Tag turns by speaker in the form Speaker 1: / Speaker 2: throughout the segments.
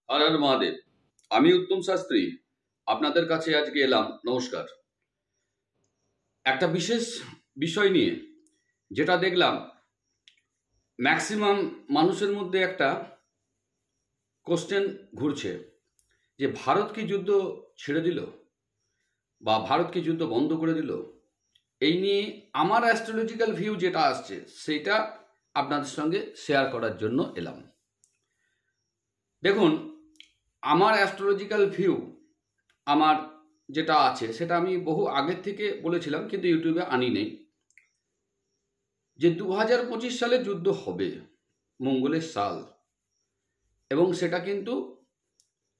Speaker 1: হর হর মহাদেব। আমি উত্তম শাস্ত্রী আপনাদের কাছে আজকে এলাম। নমস্কার। একটা বিশেষ বিষয় নিয়ে, যেটা দেখলাম ম্যাক্সিমাম মানুষের মধ্যে একটা কোশ্চেন ঘুরছে যে ভারত কি যুদ্ধ ছেড়ে দিল বা ভারত কি যুদ্ধ বন্ধ করে দিল। এই নিয়ে আমার অ্যাস্ট্রোলজিক্যাল ভিউ যেটা আসছে সেটা আপনাদের সঙ্গে শেয়ার করার জন্য এলাম। দেখুন, আমার অ্যাস্ট্রোলজিক্যাল ভিউ আমার যেটা আছে সেটা আমি বহু আগের থেকে বলেছিলাম, কিন্তু ইউটিউবে আনি নেই, যে 2025 সালে যুদ্ধ হবে, মঙ্গলের সাল, এবং সেটা কিন্তু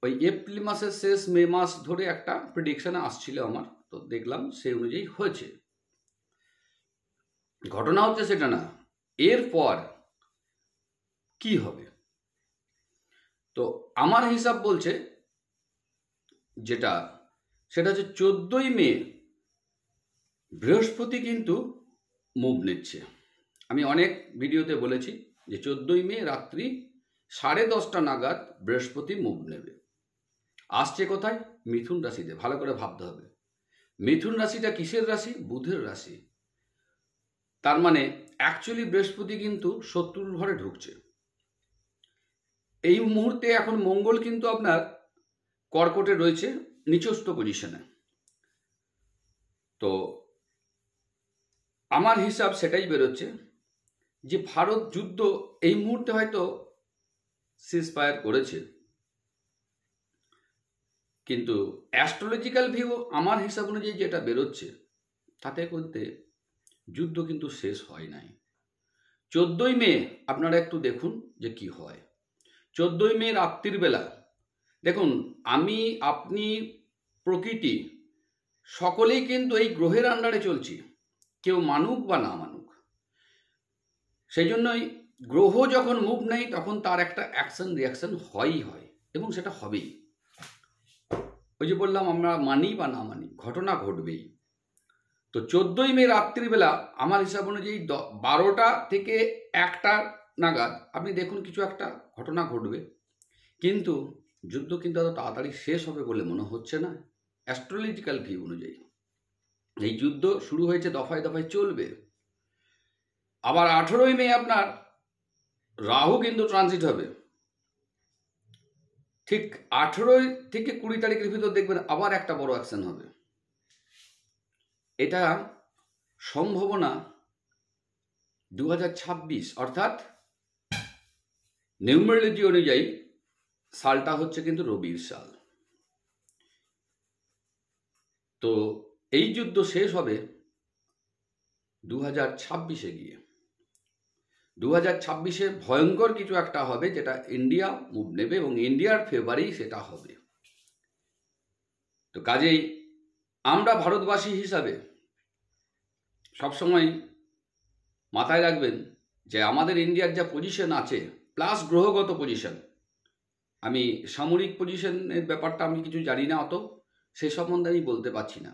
Speaker 1: ওই এপ্রিল মাসের শেষ মে মাস ধরে একটা প্রেডিকশনে আসছিল আমার, তো দেখলাম সেই অনুযায়ী হয়েছে। ঘটনা হচ্ছে সেটা না, এরপর কি হবে। তো আমার হিসাব বলছে যেটা, সেটা হচ্ছে 14ই মে বৃহস্পতি কিন্তু মুভ নিচ্ছে। আমি অনেক ভিডিওতে বলেছি যে 14ই মে রাত্রি 10:30 নাগাদ বৃহস্পতি মুভ নেবে। আসছে কোথায়? মিথুন রাশিতে। ভালো করে ভাবতে হবে, মিথুন রাশিটা কিসের রাশি? বুধের রাশি। তার মানে অ্যাকচুয়ালি বৃহস্পতি কিন্তু শত্রুর ঘরে ঢুকছে এই মুহূর্তে। এখন মঙ্গল কিন্তু আপনার কর্কটে রয়েছে নিচস্থ পজিশনে। তো আমার হিসাব সেটাই বেরোচ্ছে যে ভারত যুদ্ধ এই মুহূর্তে হয়তো সিজফায়ার করেছে, কিন্তু অ্যাস্ট্রোলজিক্যাল ভিউ আমার হিসাব অনুযায়ী যেটা বেরোচ্ছে তাতে করতে যুদ্ধ কিন্তু শেষ হয় নাই। 14ই মে আপনারা একটু দেখুন যে কি হয়। 14ই মে রাত্রির বেলা দেখুন, আমি, আপনি, প্রকৃতি সকলেই কিন্তু এই গ্রহের আন্ডারে চলছি, কেউ মানুক বা না মানুক। সেই জন্যই গ্রহ যখন মুভ নেই তখন তার একটা অ্যাকশন রিয়াকশন হয়ই হয়, এবং সেটা হবেই। ওই যে বললাম, আমরা মানি বা না মানি, ঘটনা ঘটবেই। তো 14ই মে রাত্রিবেলা আমার হিসাব অনুযায়ী 12টা থেকে 1টা নাগাদ আপনি দেখুন কিছু একটা ঘটনা ঘটবে, কিন্তু যুদ্ধ কিন্তু এত তাড়াতাড়ি শেষ হবে বলে মনে হচ্ছে না অ্যাস্ট্রোলজিক্যাল ভিউ অনুযায়ী। এই যুদ্ধ শুরু হয়েছে, দফায় দফায় চলবে। আবার 18ই মে আপনার রাহু কিন্তু ট্রানজিট হবে। ঠিক 18 থেকে 20 তারিখের ভিতর দেখবেন আবার একটা বড় অ্যাকশন হবে। এটা সম্ভাবনা 2026, অর্থাৎ নিউমারোলজি অনুযায়ী সালটা হচ্ছে কিন্তু রবির সাল। তো এই যুদ্ধ শেষ হবে 2026-এ গিয়ে। 2026-এ ভয়ঙ্কর কিছু একটা হবে, যেটা ইন্ডিয়া মুভ নেবে এবং ইন্ডিয়ার ফেভারেই সেটা হবে। তো কাজেই আমরা ভারতবাসী হিসাবে সবসময় মাথায় রাখবেন যে আমাদের ইন্ডিয়ার যা পজিশন আছে, প্লাস গ্রহগত পজিশন, আমি সামরিক পজিশনের ব্যাপারটা আমি কিছু জানি না অত, সে সম্বন্ধে আমি বলতে পারছি না,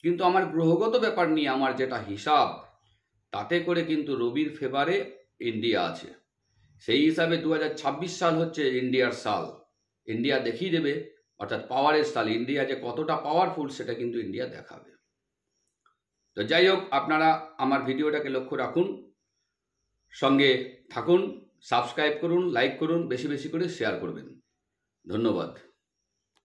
Speaker 1: কিন্তু আমার গ্রহগত ব্যাপার নিয়ে আমার যেটা হিসাব, তাতে করে কিন্তু রবির ফেভারে ইন্ডিয়া আছে। সেই হিসাবে 2026 সাল হচ্ছে ইন্ডিয়ার সাল। ইন্ডিয়া দেখিয়ে দেবে, অর্থাৎ পাওয়ারের সাল। ইন্ডিয়া যে কতটা পাওয়ারফুল সেটা কিন্তু ইন্ডিয়া দেখাবে। তো যাই হোক, আপনারা আমার ভিডিওটাকে লক্ষ্য রাখুন, সঙ্গে থাকুন, সাবস্ক্রাইব করুন, লাইক করুন, বেশি বেশি করে শেয়ার করবেন। ধন্যবাদ।